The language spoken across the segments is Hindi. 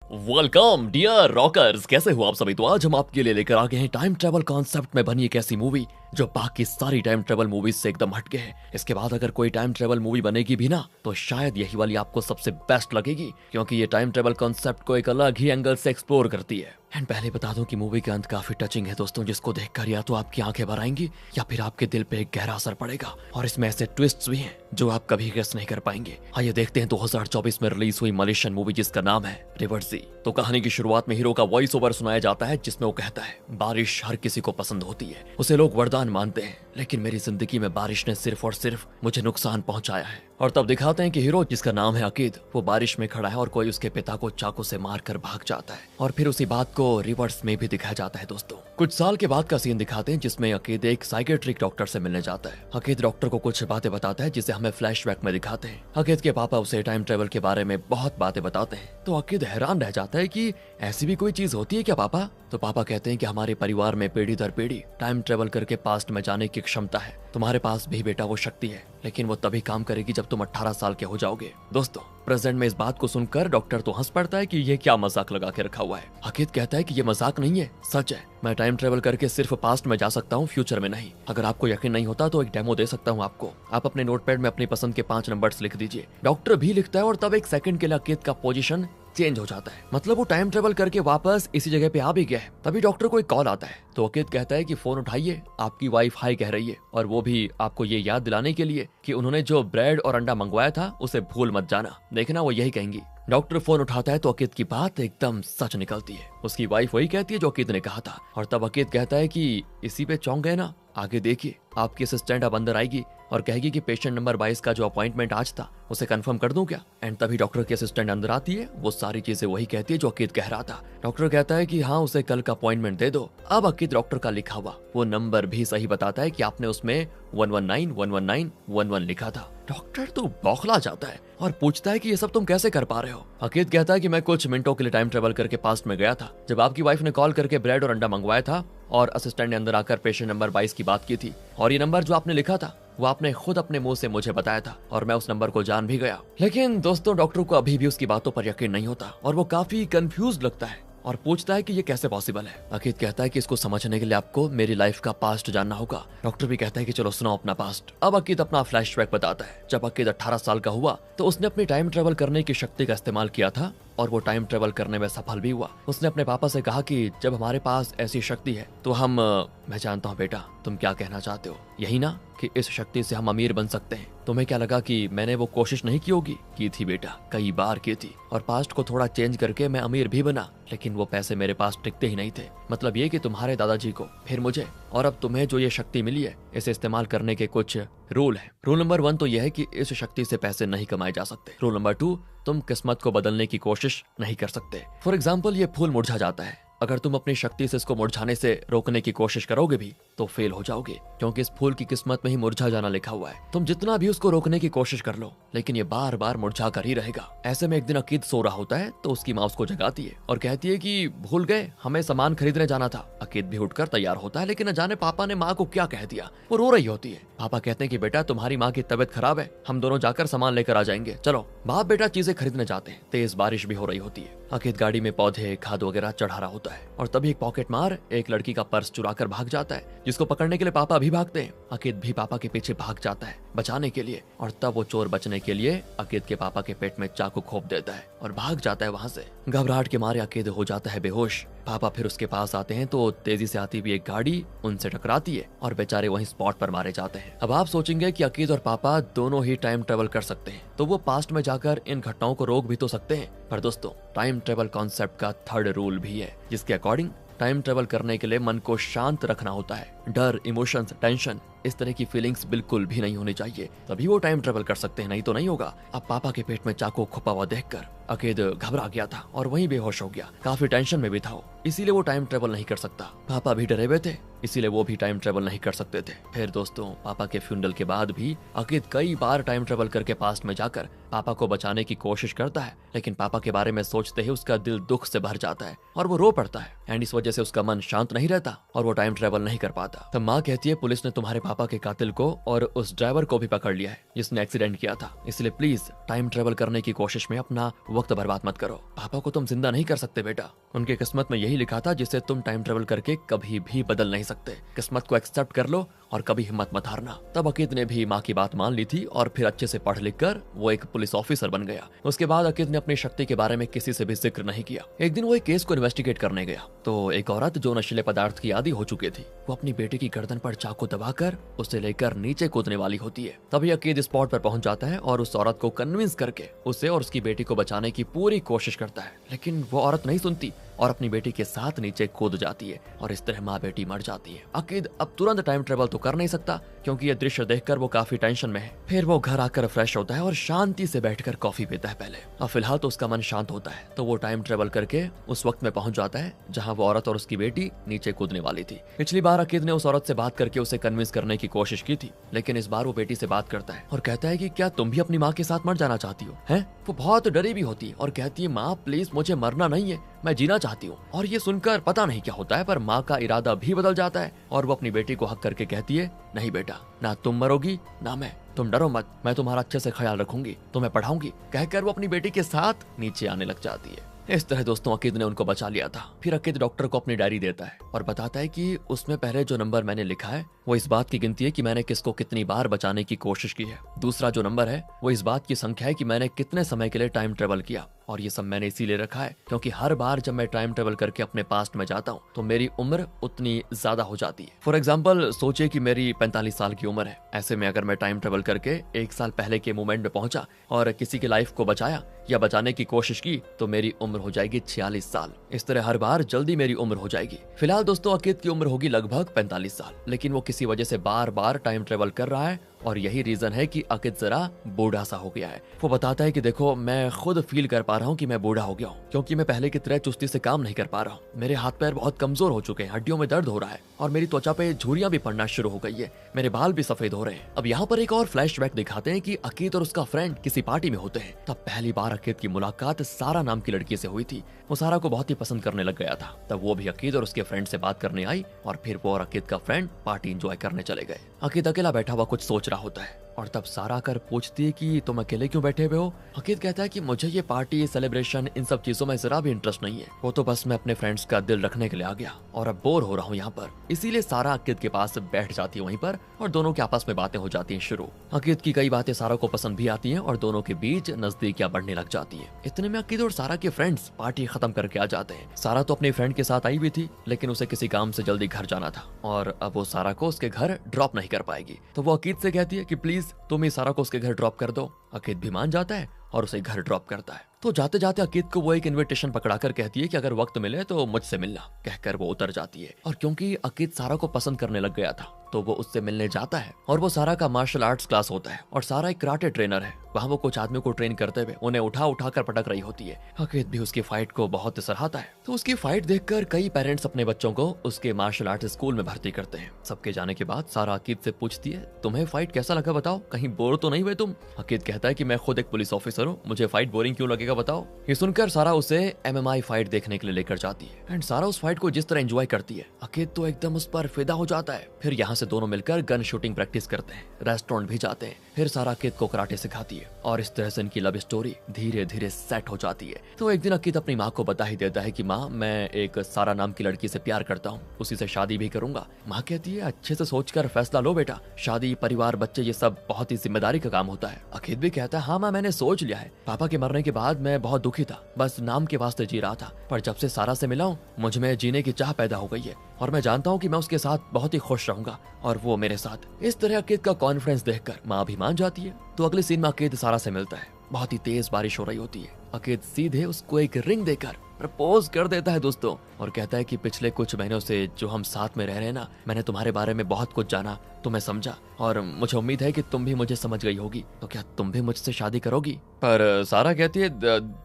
वेलकम डियर रॉकर्स, कैसे हो आप सभी। तो आज हम आपके लिए लेकर आ गए हैं टाइम ट्रेवल कॉन्सेप्ट में बनी एक ऐसी मूवी जो बाकी सारी टाइम ट्रेवल मूवीज से एकदम हटके है। इसके बाद अगर कोई टाइम ट्रेवल मूवी बनेगी भी ना तो शायद यही वाली आपको सबसे बेस्ट लगेगी, क्योंकि ये टाइम ट्रेवल कॉन्सेप्ट को एक अलग ही एंगल से एक्सप्लोर करती है। एंड पहले बता दूं कि मूवी के अंत काफी टचिंग है दोस्तों, जिसको देखकर या तो आपकी आंखें भर आएंगी या फिर आपके दिल पे एक गहरा असर पड़ेगा। और इसमें ऐसे ट्विस्ट्स भी हैं जो आप कभी गेस नहीं कर पाएंगे। आइए देखते हैं 2024 में रिलीज हुई मलेशियन मूवी जिसका नाम है रिवर्सी। तो कहानी की शुरुआत में हीरो का वॉइस ओवर सुनाया जाता है, जिसमें वो कहता है, बारिश हर किसी को पसंद होती है, उसे लोग वरदान मानते हैं, लेकिन मेरी जिंदगी में बारिश ने सिर्फ और सिर्फ मुझे नुकसान पहुंचाया है। और तब दिखाते हैं कि हीरो, जिसका नाम है अकीद, वो बारिश में खड़ा है और कोई उसके पिता को चाकू से मारकर भाग जाता है। और फिर उसी बात को रिवर्स में भी दिखाया जाता है दोस्तों। कुछ साल के बाद का सीन दिखाते हैं जिसमें अकीद एक साइकेट्रिक डॉक्टर से मिलने जाता है। अकीद डॉक्टर को कुछ बातें बताता है जिसे हमें फ्लैशबैक में दिखाते हैं। अकीद के पापा उसे टाइम ट्रेवल के बारे में बहुत बातें बताते हैं, तो अकीद हैरान रह जाता है कि ऐसी भी कोई चीज होती है क्या पापा। तो पापा कहते हैं कि हमारे परिवार में पीढ़ी दर पीढ़ी टाइम ट्रेवल करके पास्ट में जाने की क्षमता है। तुम्हारे पास भी बेटा वो शक्ति है, लेकिन वो तभी काम करेगी जब तुम 18 साल के हो जाओगे। दोस्तों प्रेजेंट में इस बात को सुनकर डॉक्टर तो हंस पड़ता है कि ये क्या मजाक लगा के रखा हुआ है। अकीद कहता है कि ये मजाक नहीं है, सच है। मैं टाइम ट्रेवल करके सिर्फ पास्ट में जा सकता हूँ, फ्यूचर में नहीं। अगर आपको यकीन नहीं होता तो एक डेमो दे सकता हूँ आपको। आप अपने नोटपैड में अपनी पसंद के 5 नंबर्स लिख दीजिए। डॉक्टर भी लिखता है और तब एक सेकंड के लिए अकीद का पोजीशन चेंज हो जाता है, मतलब वो टाइम ट्रेवल करके वापस इसी जगह पे आ भी गया है। तभी डॉक्टर को एक कॉल आता है, तो अकीद कहता है कि फोन उठाइए, आपकी वाइफ हाई कह रही है, और वो भी आपको ये याद दिलाने के लिए कि उन्होंने जो ब्रेड और अंडा मंगवाया था उसे भूल मत जाना, देखना वो यही कहेंगी। डॉक्टर फोन उठाता है तो अकीद की बात एकदम सच निकलती है। उसकी वाइफ वही कहती है जो अकीद ने कहा था। और तब अकीद कहता है कि इसी पे चौंक गए ना, आगे देखिए आपकी असिस्टेंट अब अंदर आएगी और कहेगी कि पेशेंट नंबर 22 का जो अपॉइंटमेंट आज था उसे कंफर्म कर दूं क्या। एंड तभी डॉक्टर की असिस्टेंट अंदर आती है, वो सारी चीजें वही कहती है जो अकीद कह रहा था। डॉक्टर कहता है कि हाँ उसे कल का अपॉइंटमेंट दे दो। अब अकीद डॉक्टर का लिखा हुआ वो नंबर भी सही बताता है कि आपने उसमें 119 लिखा था। डॉक्टर तो बौखला जाता है और पूछता है कि ये सब तुम कैसे कर पा रहे हो। अकीद कहता है कि मैं कुछ मिनटों के लिए टाइम ट्रेवल करके पास्ट में गया था, जब आपकी वाइफ ने कॉल करके ब्रेड और अंडा मंगवाया था और असिस्टेंट ने अंदर आकर पेशेंट नंबर 22 की बात की थी। और ये नंबर जो आपने लिखा था वो आपने खुद अपने मुंह से मुझे बताया था और मैं उस नंबर को जान भी गया। लेकिन दोस्तों डॉक्टर को अभी भी उसकी बातों पर यकीन नहीं होता और वो काफी कंफ्यूज लगता है और पूछता है कि ये कैसे पॉसिबल है। अकीद कहता है कि इसको समझने के लिए आपको मेरी लाइफ का पास्ट जानना होगा। डॉक्टर भी कहता है कि चलो सुनाओ अपना पास्ट। अब अकीद अपना फ्लैशबैक बताता है। जब अकीद 18 साल का हुआ तो उसने अपनी टाइम ट्रेवल करने की शक्ति का इस्तेमाल किया था और वो टाइम ट्रेवल करने में सफल भी हुआ। उसने अपने पापा से कहा कि जब हमारे पास ऐसी शक्ति है तो मैं जानता हूँ बेटा तुम क्या कहना चाहते हो, यही ना कि इस शक्ति से हम अमीर बन सकते हैं। तुम्हें क्या लगा कि मैंने वो कोशिश नहीं की होगी? की थी बेटा, कई बार की थी, और पास्ट को थोड़ा चेंज करके मैं अमीर भी बना, लेकिन वो पैसे मेरे पास टिकते ही नहीं थे। मतलब ये कि तुम्हारे दादाजी को, फिर मुझे, और अब तुम्हें जो ये शक्ति मिली है इसे इस्तेमाल करने के कुछ रूल है। रूल नंबर 1 तो यह है कि इस शक्ति से पैसे नहीं कमाए जा सकते। रूल नंबर 2, तुम किस्मत को बदलने की कोशिश नहीं कर सकते। फॉर एग्जाम्पल ये फूल मुरझा जाता है, अगर तुम अपनी शक्ति से इसको मुरझाने से रोकने की कोशिश करोगे भी तो फेल हो जाओगे, क्योंकि इस फूल की किस्मत में ही मुरझा जाना लिखा हुआ है। तुम जितना भी उसको रोकने की कोशिश कर लो लेकिन ये बार बार मुरझा कर ही रहेगा। ऐसे में एक दिन अकीद सो रहा होता है तो उसकी माँ उसको जगाती है और कहती है कि भूल गए, हमें सामान खरीदने जाना था। अकीद भी उठकर तैयार होता है, लेकिन न जाने पापा ने माँ को क्या कह दिया, वो रो रही होती है। पापा कहते हैं कि बेटा तुम्हारी माँ की तबीयत खराब है, हम दोनों जाकर सामान लेकर आ जाएंगे, चलो। बाप बेटा चीजें खरीदने जाते हैं। तेज बारिश भी हो रही होती है। अकीद गाड़ी में पौधे खाद वगैरह चढ़ा रहा होता है और तभी एक पॉकेट मार एक लड़की का पर्स चुरा कर भाग जाता है, जिसको पकड़ने के लिए पापा भी भागते हैं। अकीद भी पापा के पीछे भाग जाता है बचाने के लिए, और तब वो चोर बचने के लिए अकीद के पापा के पेट में चाकू खोप देता है और भाग जाता है वहां से। घबराहट के मारे अकीद हो जाता है बेहोश। पापा फिर उसके पास आते हैं तो तेजी से आती हुई एक गाड़ी उनसे टकराती है और बेचारे वहीं स्पॉट पर मारे जाते हैं। अब आप सोचेंगे कि अकीद और पापा दोनों ही टाइम ट्रेवल कर सकते हैं, तो वो पास्ट में जाकर इन घटनाओं को रोक भी तो सकते हैं। पर दोस्तों टाइम ट्रेवल कॉन्सेप्ट का 3rd रूल भी है, जिसके अकॉर्डिंग टाइम ट्रेवल करने के लिए मन को शांत रखना होता है। डर, इमोशंस, टेंशन, इस तरह की फीलिंग्स बिल्कुल भी नहीं होनी चाहिए, तभी वो टाइम ट्रेवल कर सकते हैं, नहीं तो नहीं होगा। अब पापा के पेट में चाकू खुपा हुआ देखकर अकीद घबरा गया था और वहीं बेहोश हो गया। काफी टेंशन में भी था, इसीलिए वो टाइम ट्रेवल नहीं कर सकता। पापा भी डरे हुए थे, इसीलिए वो भी टाइम ट्रेवल नहीं कर सकते थे। फिर दोस्तों पापा के फ्यूनरल के बाद भी अकीद कई बार टाइम ट्रेवल करके पास्ट में जाकर पापा को बचाने की कोशिश करता है, लेकिन पापा के बारे में सोचते ही उसका दिल दुख से भर जाता है और वो रो पड़ता है। एंड इस वजह से उसका मन शांत नहीं रहता और वो टाइम ट्रेवल नहीं कर पाता। तब माँ कहती है पुलिस ने तुम्हारे पापा के कातिल को और उस ड्राइवर को भी पकड़ लिया है जिसने एक्सीडेंट किया था, इसलिए प्लीज टाइम ट्रेवल करने की कोशिश में अपना वक्त बर्बाद मत करो। पापा को तुम जिंदा नहीं कर सकते बेटा, उनकी किस्मत में यही लिखा था जिसे तुम टाइम ट्रेवल करके कभी भी बदल नहीं सकते। किस्मत को एक्सेप्ट कर लो और कभी हिम्मत मत हारना। तब अकीद ने भी माँ की बात मान ली थी और फिर अच्छे से पढ़ लिख कर वो एक पुलिस ऑफिसर बन गया। उसके बाद अकीद ने अपनी शक्ति के बारे में किसी से भी जिक्र नहीं किया। एक दिन वो एक केस को इन्वेस्टिगेट करने गया तो एक औरत जो नशीले पदार्थ की आदी हो चुकी थी, वो अपनी बेटी की गर्दन पर चाकू दबाकर उसे लेकर नीचे कूदने वाली होती है। तभी अकीद स्पॉट पर पहुंच जाता है और उस औरत को कन्विंस करके उसे और उसकी बेटी को बचाने की पूरी कोशिश करता है, लेकिन वो औरत नहीं सुनती और अपनी बेटी के साथ नीचे कूद जाती है और इस तरह माँ बेटी मर जाती है। अकीद अब तुरंत टाइम ट्रेवल तो कर नहीं सकता क्योंकि ये दृश्य देखकर वो काफी टेंशन में है। फिर वो घर आकर फ्रेश होता है और शांति से बैठकर कॉफी पीता है पहले, और फिलहाल तो उसका मन शांत होता है। तो वो टाइम ट्रेवल करके उस वक्त में पहुंच जाता है जहाँ वो औरत और उसकी बेटी नीचे कूदने वाली थी। पिछली बार अकीद ने उस औरत से बात करके उसे कन्विंस करने की कोशिश की थी, लेकिन इस बार वो बेटी से बात करता है और कहता है कि क्या तुम भी अपनी माँ के साथ मर जाना चाहती हो? हैं? वो बहुत डरी भी होती है और कहती है माँ प्लीज मुझे मरना नहीं है, मैं जीना चाहती हूँ। और ये सुनकर पता नहीं क्या होता है पर माँ का इरादा भी बदल जाता है और वो अपनी बेटी को हक करके कहती है नहीं बेटा, ना तुम मरोगी ना मैं, तुम डरो मत, मैं तुम्हारा अच्छे से ख्याल रखूंगी, तुम्हें पढ़ाऊंगी। कहकर वो अपनी बेटी के साथ नीचे आने लग जाती है। इस तरह दोस्तों अकीद ने उनको बचा लिया था। फिर अकीद डॉक्टर को अपनी डायरी देता है और बताता है कि उसमें पहले जो नंबर मैंने लिखा है वो इस बात की गिनती है कि मैंने किसको कितनी बार बचाने की कोशिश की है। दूसरा जो नंबर है वो इस बात की संख्या है कि मैंने कितने समय के लिए टाइम ट्रेवल किया, और ये सब मैंने इसीलिए रखा है क्योंकि हर बार जब मैं टाइम ट्रेवल करके अपने पास्ट में जाता हूँ तो मेरी उम्र उतनी ज्यादा हो जाती है। फॉर एग्जाम्पल सोचिए कि मेरी 45 साल की उम्र है, ऐसे में अगर मैं टाइम ट्रेवल करके 1 साल पहले के मोमेंट में पहुंचा और किसी की लाइफ को बचाया या बचाने की कोशिश की तो मेरी उम्र हो जाएगी 46 साल। इस तरह हर बार जल्दी मेरी उम्र हो जाएगी। फिलहाल दोस्तों अकीद की उम्र होगी लगभग 45 साल, लेकिन वो किसी वजह से बार बार टाइम ट्रेवल कर रहा है और यही रीजन है कि अकीद जरा बूढ़ा सा हो गया है। वो बताता है कि देखो मैं खुद फील कर पा रहा हूँ कि मैं बूढ़ा हो गया हूँ क्योंकि मैं पहले की तरह चुस्ती से काम नहीं कर पा रहा हूँ। मेरे हाथ पैर बहुत कमजोर हो चुके हैं, हड्डियों में दर्द हो रहा है और मेरी त्वचा पे झुर्रियां भी पड़ना शुरू हो गई है, मेरे बाल भी सफेद हो रहे हैं। अब यहाँ पर एक और फ्लैशबैक दिखाते हैं कि अकीद और उसका फ्रेंड किसी पार्टी में होते हैं। तब पहली बार अकीद की मुलाकात सारा नाम की लड़की से हुई थी। वो सारा को बहुत ही पसंद करने लग गया था। तब वो भी अकीद और उसके फ्रेंड से बात करने आई और फिर वो और अकीद का फ्रेंड पार्टी एंजॉय करने चले गए। अकीद अकेला बैठा हुआ कुछ सोच रहा होता है और तब सारा आकर पूछती है कि तुम अकेले क्यों बैठे हुए हो? अकीद कहता है कि मुझे ये पार्टी सेलिब्रेशन इन सब चीजों में जरा भी इंटरेस्ट नहीं है, वो तो बस मैं अपने फ्रेंड्स का दिल रखने के लिए आ गया और अब बोर हो रहा हूँ यहाँ पर। इसीलिए सारा अकीद के पास बैठ जाती है वहीं पर और दोनों के आपस में बातें हो जाती हैं शुरू। अकीद की कई बातें सारा को पसंद भी आती हैं और दोनों के बीच नजदीकियां बढ़ने लग जाती है। इतने में अकीद और सारा के फ्रेंड्स पार्टी खत्म करके आ जाते हैं। सारा तो अपने फ्रेंड के साथ आई भी थी लेकिन उसे किसी काम से जल्दी घर जाना था और अब वो सारा को उसके घर ड्रॉप नहीं कर पाएगी। तो वो अकीद से कहती है कि प्लीज तुम ही सारा को उसके घर ड्रॉप कर दो। अकीद भी मान जाता है और उसे घर ड्रॉप करता है। तो जाते जाते अकीद को वो एक इनविटेशन पकड़ाकर कहती है कि अगर वक्त मिले तो मुझसे मिलना। कहकर वो उतर जाती है और क्योंकि अकीद सारा को पसंद करने लग गया था तो वो उससे मिलने जाता है और वो सारा का मार्शल आर्ट्स क्लास होता है और सारा एक कराटे ट्रेनर है। वहाँ वो कुछ आदमियों को ट्रेन करते हुए उन्हें उठा उठा कर पटक रही होती है। अकीद भी उसकी फाइट को बहुत सराहता है। तो उसकी फाइट देखकर कई पेरेंट्स अपने बच्चों को उसके मार्शल आर्ट स्कूल में भर्ती करते हैं। सबके जाने के बाद सारा अकीद से पूछती है तुम्हें फाइट कैसा लगा बताओ, कहीं बोर तो नहीं हुए तुम? अकीद कहता है कि मैं खुद एक पुलिस ऑफिसर हूँ, मुझे फाइट बोरिंग क्यों लगेगा बताओ। ये सुनकर सारा उसे MMA फाइट देखने के लिए लेकर जाती है एंड सारा उस फाइट को जिस तरह एंजॉय करती है अकीद तो एकदम उस पर फिदा हो जाता है। फिर यहाँ से दोनों मिलकर गन शूटिंग प्रैक्टिस करते हैं, रेस्टोरेंट भी जाते हैं। फिर सारा अकीद को कराटे सिखाती है और इस तरह से इनकी लव स्टोरी धीरे धीरे सेट हो जाती है। तो एक दिन अकीद अपनी माँ को बता ही देता है कि माँ मैं एक सारा नाम की लड़की से प्यार करता हूँ, उसी से शादी भी करूंगा। माँ कहती है अच्छे से सोचकर फैसला लो बेटा, शादी परिवार बच्चे ये सब बहुत ही जिम्मेदारी का काम होता है। अकीद भी कहता है हाँ माँ मैंने सोच लिया है, पापा के मरने के बाद मैं बहुत दुखी था, बस नाम के वास्ते जी रहा था, पर जब से सारा से मिला हूँ मुझ में जीने की चाह पैदा हो गई है और मैं जानता हूँ कि मैं उसके साथ बहुत ही खुश रहूंगा और वो मेरे साथ। इस तरह अकीद का कॉन्फिडेंस देखकर माँ भी मान जाती है। तो अगले सीन में अकीद सारा से मिलता है। बहुत ही तेज बारिश हो रही होती है। अकीद सीधे उसको एक रिंग देकर प्रपोज कर देता है दोस्तों और कहता है कि पिछले कुछ महीनों से जो हम साथ में रह रहे हैं ना, मैंने तुम्हारे बारे में बहुत कुछ जाना, तुम्हें समझा और मुझे उम्मीद है कि तुम भी मुझे समझ गई होगी, तो क्या तुम भी मुझसे शादी करोगी? पर सारा कहती है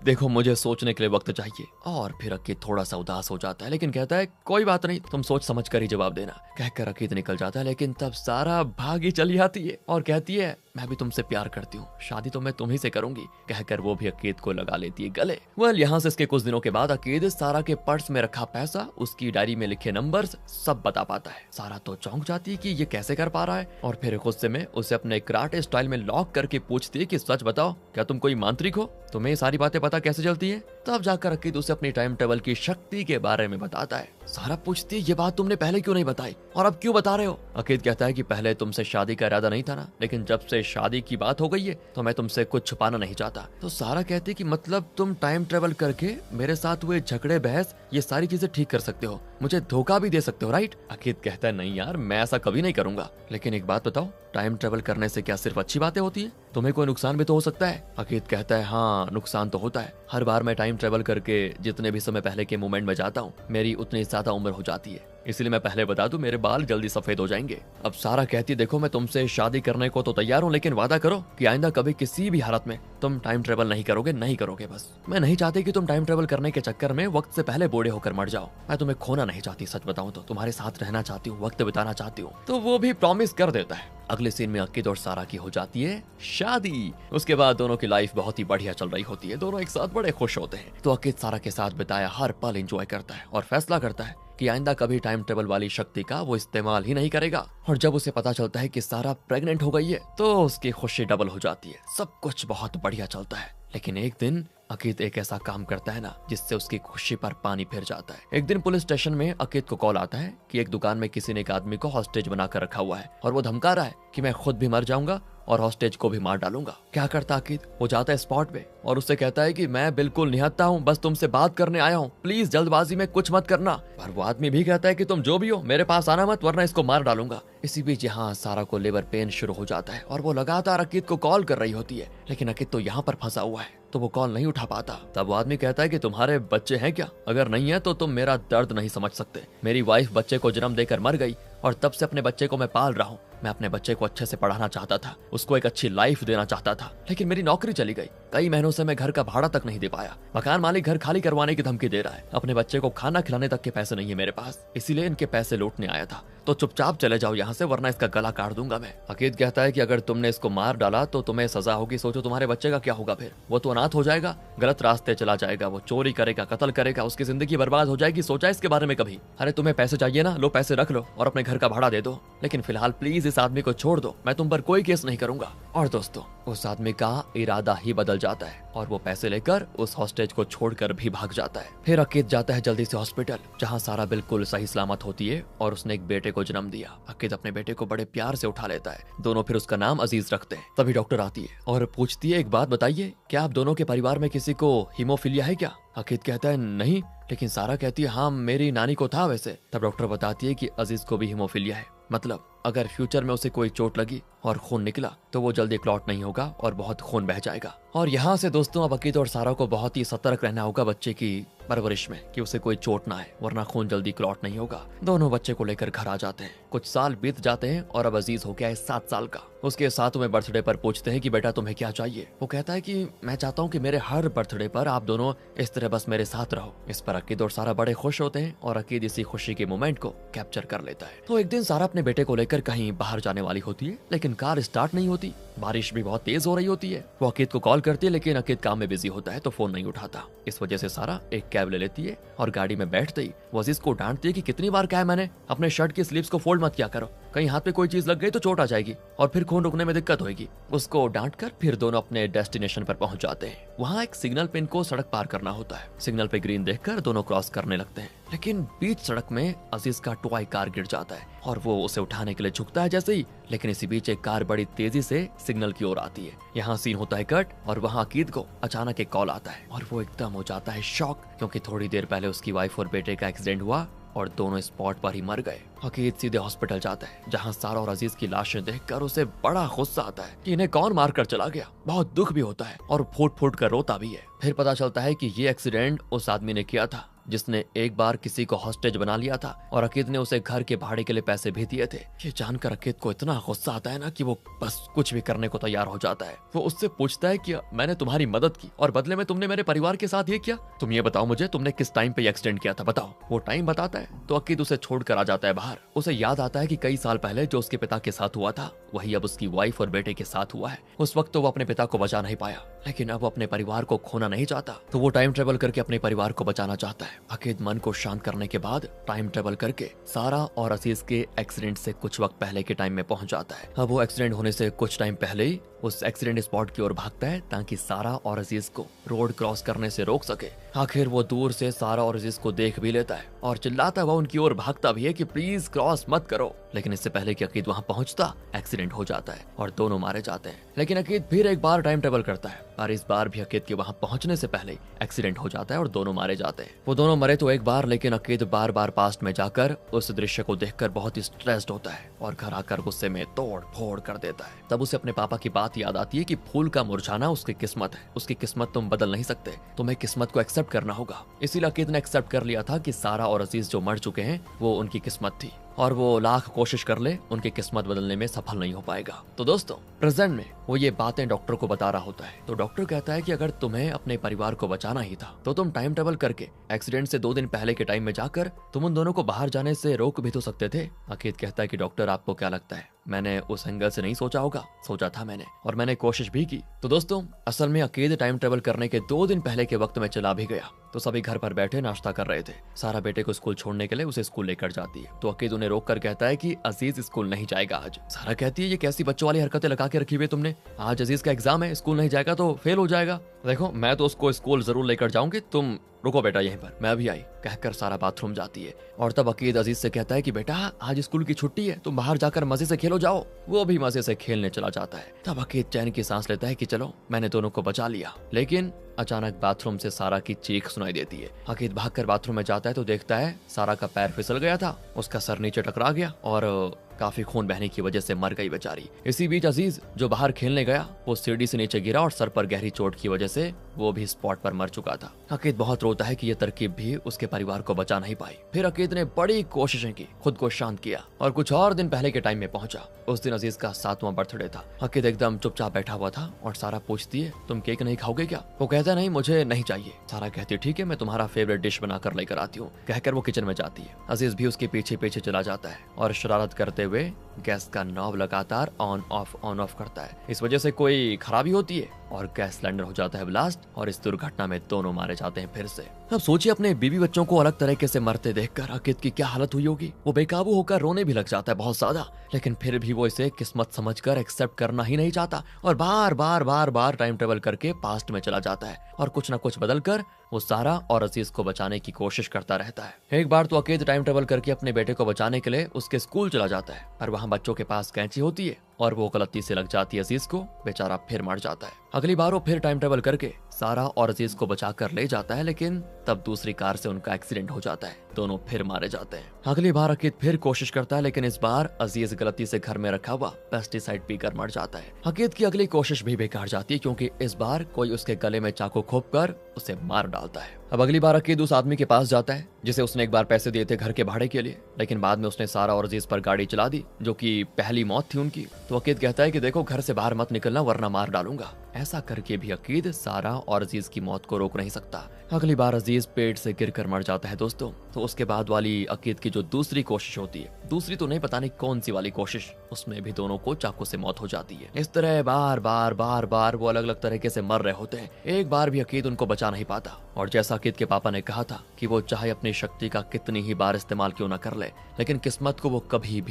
देखो मुझे सोचने के लिए वक्त चाहिए। और फिर अकीद थोड़ा सा उदास हो जाता है लेकिन कहता है कोई बात नहीं, तुम सोच समझ कर ही जवाब देना। कहकर अकीद निकल जाता है लेकिन तब सारा भागी चली आती है और कहती है मैं भी तुमसे प्यार करती हूँ, शादी तो मैं तुम्ही से करूंगी। कहकर वो भी अकीद को लगा लेती है गले। यहाँ से इसके कुछ दिनों के बाद अकीद सारा के पर्स में रखा पैसा, उसकी डायरी में लिखे नंबर्स सब बता पाता है। सारा तो चौंक जाती है कि ये कैसे कर कर पा रहा है और फिर गुस्से में उसे अपने कराटे स्टाइल में लॉक करके पूछती है कि सच बताओ, क्या तुम कोई मांत्रिक हो? तुम्हें ये सारी बातें पता कैसे चलती है? तब जाकर अकीद उसे अपनी टाइम ट्रेवल की शक्ति के बारे में बताता है। सारा पूछती है ये बात तुमने पहले क्यों नहीं बताई और अब क्यों बता रहे हो? अकीद कहता है कि पहले तुमसे शादी का इरादा नहीं था ना, लेकिन जब से शादी की बात हो गई है तो मैं तुमसे कुछ छुपाना नहीं चाहता। तो सारा कहती है कि मतलब तुम टाइम ट्रेवल करके मेरे साथ हुए झगड़े बहस ये सारी चीजें ठीक कर सकते हो, मुझे धोखा भी दे सकते हो, राइट? अकीद कहता है नहीं यार, मैं ऐसा कभी नहीं करूंगा, लेकिन एक बात बताओ, टाइम ट्रेवल करने से क्या सिर्फ अच्छी बातें होती है? तुम्हें कोई नुकसान भी तो हो सकता है। अकीद कहता है हाँ, नुकसान तो होता है। हर बार मैं टाइम ट्रेवल करके जितने भी समय पहले के मोमेंट में जाता हूँ मेरी उतनी ज्यादा उम्र हो जाती है, इसलिए मैं पहले बता दूं मेरे बाल जल्दी सफेद हो जाएंगे। अब सारा कहती देखो मैं तुमसे शादी करने को तो तैयार हूँ, लेकिन वादा करो कि आइंदा कभी किसी भी हालत में तुम टाइम ट्रेवल नहीं करोगे, नहीं करोगे बस। मैं नहीं चाहती कि तुम टाइम ट्रेवल करने के चक्कर में वक्त से पहले बूढ़े होकर मर जाओ। मैं तुम्हें खोना नहीं चाहती, सच बताऊं तो तुम्हारे साथ रहना चाहती हूँ, वक्त बिताना चाहती हूँ। तो वो भी प्रॉमिस कर देता है। अगले सीन में अकीद और सारा की हो जाती है शादी। उसके बाद दोनों की लाइफ बहुत ही बढ़िया चल रही होती है, दोनों एक साथ बड़े खुश होते हैं। तो अकीद सारा के साथ बिताया हर पल एंजॉय करता है और फैसला करता है कि आइंदा कभी टाइम ट्रेवल वाली शक्ति का वो इस्तेमाल ही नहीं करेगा। और जब उसे पता चलता है कि सारा प्रेग्नेंट हो गई है तो उसकी खुशी डबल हो जाती है, सब कुछ बहुत बढ़िया चलता है। लेकिन एक दिन अकीद एक ऐसा काम करता है ना जिससे उसकी खुशी पर पानी फिर जाता है। एक दिन पुलिस स्टेशन में अकीद को कॉल आता है कि एक दुकान में किसी ने एक आदमी को हॉस्टेज बनाकर रखा हुआ है और वो धमका रहा है कि मैं खुद भी मर जाऊंगा और हॉस्टेज को भी मार डालूंगा। क्या करता अकीद? वो जाता है स्पॉट पे और उससे कहता है कि मैं बिल्कुल निहत्था हूँ, बस तुमसे बात करने आया हूँ, प्लीज जल्दबाजी में कुछ मत करना। पर वो आदमी भी कहता है कि तुम जो भी हो मेरे पास आना मत, वरना इसको मार डालूंगा। इसी बीच यहाँ सारा को लेबर पेन शुरू हो जाता है और वो लगातार अकीद को कॉल कर रही होती है, लेकिन अकीद तो यहाँ पर फंसा हुआ है तो वो कॉल नहीं उठा पाता। तब वो आदमी कहता है कि तुम्हारे बच्चे हैं क्या? अगर नहीं है तो तुम मेरा दर्द नहीं समझ सकते। मेरी वाइफ बच्चे को जन्म देकर मर गई और तब से अपने बच्चे को मैं पाल रहा हूँ। मैं अपने बच्चे को अच्छे से पढ़ाना चाहता था, उसको एक अच्छी लाइफ देना चाहता था, लेकिन मेरी नौकरी चली गई। कई महीनों से मैं घर का भाड़ा तक नहीं दे पाया। मकान मालिक घर खाली करवाने की धमकी दे रहा है। अपने बच्चे को खाना खिलाने तक के पैसे नहीं है मेरे पास, इसीलिए इनके पैसे लूटने आया था। तो चुपचाप चले जाओ यहाँ से, वरना इसका गला काट दूंगा मैं। अकीद कहता है कि अगर तुमने इसको मार डाला तो तुम्हें सजा होगी। सोचो तुम्हारे बच्चे का क्या होगा फिर? वो तो अनाथ हो जाएगा, गलत रास्ते चला जाएगा, वो चोरी करेगा, कत्ल करेगा, उसकी जिंदगी बर्बाद हो जाएगी। सोचा इसके बारे में कभी? अरे तुम्हें पैसे चाहिए ना, लो पैसे रख लो और अपने घर का भाड़ा दे दो, लेकिन फिलहाल प्लीज इस आदमी को छोड़ दो, मैं तुम पर कोई केस नहीं करूंगा। और दोस्तों उस आदमी का इरादा ही बदल जाता है और वो पैसे लेकर उस हॉस्टेज को छोड़कर भी भाग जाता है। फिर अकीद जाता है जल्दी से हॉस्पिटल, जहाँ सारा बिल्कुल सही सलामत होती है और उसने एक बेटे को जन्म दिया। अकीद अपने बेटे को बड़े प्यार से उठा लेता है, दोनों फिर उसका नाम अजीज रखते हैं। तभी डॉक्टर आती है और पूछती है एक बात बताइए, क्या आप दोनों के परिवार में किसी को हीमोफीलिया है क्या? अकीद कहता है नहीं, लेकिन सारा कहती है हाँ मेरी नानी को था वैसे। तब डॉक्टर बताती है कि अजीज को भी हीमोफीलिया है, मतलब अगर फ्यूचर में उसे कोई चोट लगी और खून निकला तो वो जल्दी क्लॉट नहीं होगा और बहुत खून बह जाएगा। और यहाँ से दोस्तों अब अकीद और सारा को बहुत ही सतर्क रहना होगा बच्चे की परवरिश में कि उसे कोई चोट ना आए, वरना खून जल्दी क्लॉट नहीं होगा। दोनों बच्चे को लेकर घर आ जाते हैं। कुछ साल बीत जाते हैं और अब अजीज हो गया है 7 साल का। उसके 7वें बर्थडे पर पूछते हैं कि बेटा तुम्हें क्या चाहिए? वो कहता है कि मैं चाहता हूँ कि मेरे हर बर्थडे पर आप दोनों इस तरह बस मेरे साथ रहो। इस पर अकीद और सारा बड़े खुश होते हैं और अकीद इसी खुशी के मोमेंट को कैप्चर कर लेता है। तो एक दिन सारा अपने बेटे को लेकर कहीं बाहर जाने वाली होती है, लेकिन कार स्टार्ट नहीं होती, बारिश भी बहुत तेज हो रही होती है। वो अकीद को कॉल करती है, लेकिन अकीद काम में बिजी होता है तो फोन नहीं उठाता। इस वजह से सारा एक कैब ले लेती है और गाड़ी में बैठते ही वो अजीज को डांटती है कि कितनी बार कहा है मैंने अपने शर्ट की स्लीव्स को फोल्ड मत किया करो, कहीं हाथ पे कोई चीज लग गई तो चोट आ जाएगी और फिर खून रुकने में दिक्कत होगी। उसको डांटकर फिर दोनों अपने डेस्टिनेशन पर पहुंच जाते हैं। वहाँ एक सिग्नल पे इनको सड़क पार करना होता है। सिग्नल पे ग्रीन देखकर दोनों क्रॉस करने लगते हैं, लेकिन बीच सड़क में अजीज का टॉय कार गिर जाता है और वो उसे उठाने के लिए झुकता है जैसे ही, लेकिन इसी बीच एक कार बड़ी तेजी से सिग्नल की ओर आती है। यहाँ सीन होता है कट और वहाँ अकीद को अचानक एक कॉल आता है और वो एकदम हो जाता है शॉक, क्योंकि थोड़ी देर पहले उसकी वाइफ और बेटे का एक्सीडेंट हुआ और दोनों स्पॉट पर ही मर गए। अकीद सीधे हॉस्पिटल जाता है, जहां सारा और अजीज की लाशें देखकर उसे बड़ा गुस्सा आता है कि इन्हें कौन मार कर चला गया। बहुत दुख भी होता है और फूट फूट कर रोता भी है। फिर पता चलता है कि ये एक्सीडेंट उस आदमी ने किया था जिसने एक बार किसी को हॉस्टेज बना लिया था और अकीद ने उसे घर के भाड़े के लिए पैसे भी दिए थे। ये जानकर अकीद को इतना गुस्सा आता है ना कि वो बस कुछ भी करने को तैयार हो जाता है। वो उससे पूछता है कि मैंने तुम्हारी मदद की और बदले में तुमने मेरे परिवार के साथ ये किया, तुम ये बताओ मुझे, तुमने किस टाइम पे एक्सीडेंट किया था, बताओ। वो टाइम बताता है तो अकीद उसे छोड़कर आ जाता है बाहर। उसे याद आता है कि कई साल पहले जो उसके पिता के साथ हुआ था वही अब उसकी वाइफ और बेटे के साथ हुआ है। उस वक्त तो वो अपने पिता को बचा नहीं पाया, लेकिन अब वो अपने परिवार को खोना नहीं चाहता, तो वो टाइम ट्रेवल करके अपने परिवार को बचाना चाहता है। अकीद मन को शांत करने के बाद टाइम ट्रेवल करके सारा और अजीज के एक्सीडेंट से कुछ वक्त पहले के टाइम में पहुंच जाता है। अब वो एक्सीडेंट होने से कुछ टाइम पहले ही उस एक्सीडेंट स्पॉट की ओर भागता है ताकि सारा और अजीज को रोड क्रॉस करने से रोक सके। आखिर वो दूर से सारा और अजीज को देख भी लेता है और चिल्लाता हुआ उनकी ओर भागता भी है कि प्लीज क्रॉस मत करो। लेकिन इससे पहले कि अकीद वहां पहुंचता, एक्सीडेंट हो जाता है और दोनों मारे जाते हैं। लेकिन अकीद फिर एक बार टाइम ट्रेवल करता है और इस बार भी अकीद के वहां पहुंचने से पहले एक्सीडेंट हो जाता है और दोनों मारे जाते हैं। वो दोनों मरे तो एक बार, लेकिन अकीद बार बार पास्ट में जाकर उस दृश्य को देखकर बहुत ही स्ट्रेस्ड होता है और घर आकर गुस्से में तोड़ फोड़ कर देता है। तब उसे अपने पापा की बात याद आती है कि फूल का मुरझाना उसकी किस्मत है, उसकी किस्मत तुम बदल नहीं सकते, तुम्हें किस्मत को एक्सेप्ट करना होगा। इसीलिए अकीद ने एक्सेप्ट कर लिया था कि सारा और अजीज जो मर चुके हैं वो उनकी किस्मत थी और वो लाख कोशिश कर ले उनकी किस्मत बदलने में सफल नहीं हो पाएगा। तो दोस्तों प्रेजेंट में वो ये बातें डॉक्टर को बता रहा होता है। तो डॉक्टर कहता है कि अगर तुम्हें अपने परिवार को बचाना ही था तो तुम टाइम ट्रेवल करके एक्सीडेंट से 2 दिन पहले के टाइम में जाकर तुम उन दोनों को बाहर जाने से रोक भी तो सकते थे। अकीद कहता है कि डॉक्टर आपको क्या लगता है, मैंने उस एंगल से नहीं सोचा होगा, सोचा था मैंने और मैंने कोशिश भी की। तो दोस्तों असल में अकीद टाइम ट्रेवल करने के 2 दिन पहले के वक्त में चला भी गया। तो सभी घर पर बैठे नाश्ता कर रहे थे। सारा बेटे को स्कूल छोड़ने के लिए उसे स्कूल लेकर जाती है। तो अकीद उन्हें रोक कर कहता है कि अजीज स्कूल नहीं जाएगा आज। सारा कहती है ये कैसी बच्चों वाली हरकतें लगा के रखी हुई तुमने, आज अजीज का एग्जाम है, स्कूल नहीं जाएगा तो फेल हो जाएगा। देखो मैं तो उसको स्कूल जरूर लेकर जाऊंगी, तुम रुको बेटा यहीं पर, मैं भी आई, कहकर सारा बाथरूम जाती है। और तब अकीद अजीज से कहता है कि बेटा आज स्कूल की छुट्टी है, तुम बाहर जाकर मजे से खेलो जाओ। वो भी मजे से खेलने चला जाता है। तब अकीद चैन की सांस लेता है कि चलो मैंने दोनों को बचा लिया। लेकिन अचानक बाथरूम से सारा की चीख सुनाई देती है। अकीद भागकर बाथरूम में जाता है तो देखता है सारा का पैर फिसल गया था, उसका सर नीचे टकरा गया और काफी खून बहने की वजह से मर गई बेचारी। इसी बीच अजीज जो बाहर खेलने गया वो सीढ़ी से नीचे गिरा और सर पर गहरी चोट की वजह से वो भी स्पॉट पर मर चुका था। अकीद बहुत रोता है कि ये तरकीब भी उसके परिवार को बचा नहीं पाई। फिर अकीद ने बड़ी कोशिशें की, खुद को शांत किया और कुछ और दिन पहले के टाइम में पहुंचा। उस दिन अजीज का 7वां बर्थडे था। अकीद एकदम चुपचाप बैठा हुआ था और सारा पूछती है तुम केक नहीं खाओगे क्या? वो कहता नहीं मुझे नहीं चाहिए। सारा कहती है ठीक है मैं तुम्हारा फेवरेट डिश बनाकर लेकर आती हूँ, कहकर वो किचन में जाती है। अजीज भी उसके पीछे पीछे चला जाता है और शरारत करते हुए गैस का नॉब लगातार ऑन ऑफ करता है। इस वजह से कोई खराबी होती है और गैस सिलेंडर हो जाता है ब्लास्ट और इस दुर्घटना में दोनों मारे जाते हैं फिर से। अब सोचिए अपने बीवी बच्चों को अलग तरीके से मरते देखकर अकीद की क्या हालत हुई होगी। वो बेकाबू होकर रोने भी लग जाता है बहुत ज्यादा, लेकिन फिर भी वो इसे किस्मत समझकर एक्सेप्ट करना ही नहीं चाहता और बार टाइम ट्रेवल करके पास्ट में चला जाता है और कुछ न कुछ बदल कर वो सारा और अजीज को बचाने की कोशिश करता रहता है। एक बार तो अकीद टाइम ट्रेवल करके अपने बेटे को बचाने के लिए उसके स्कूल चला जाता है और वहाँ बच्चों के पास कैंची होती है और वो गलती से लग जाती है अजीज को, बेचारा फिर मर जाता है। अगली बार वो फिर टाइम ट्रेवल करके सारा और अजीज को बचाकर ले जाता है, लेकिन तब दूसरी कार से उनका एक्सीडेंट हो जाता है, दोनों फिर मारे जाते हैं। अगली बार अकीद फिर कोशिश करता है, लेकिन इस बार अजीज गलती से घर में रखा हुआ पेस्टिसाइड पीकर मर जाता है। अकीद की अगली कोशिश भी बेकार जाती है क्योंकि इस बार कोई उसके गले में चाकू खोपकर उसे मार डालता है। अब अगली बार अकीद उस आदमी के पास जाता है जिसे उसने एक बार पैसे दिए थे घर के भाड़े के लिए, लेकिन बाद में उसने सारा और अजीज पर गाड़ी चला दी जो कि पहली मौत थी उनकी। तो अकीद कहता है कि देखो घर से बाहर मत निकलना वरना मार डालूंगा। ऐसा करके भी अकीद सारा और अजीज की मौत को रोक नहीं सकता। अगली बार अजीज पेड़ से गिरकर मर जाता है दोस्तों। तो उसके बाद वाली अकीद की जो दूसरी कोशिश होती है, दूसरी तो नहीं पता नहीं कौन सी वाली कोशिश, उसमें भी दोनों को चाकू से मौत हो जाती है। इस तरह बार वो अलग अलग तरीके से मर रहे होते हैं। एक बार भी अकीद उनको बचा नहीं पाता और जैसा अकीद के पापा ने कहा था कि वो चाहे अपनी शक्ति का कितनी ही बार इस्तेमाल क्यों न कर ले, लेकिन किस्मत को वो कभी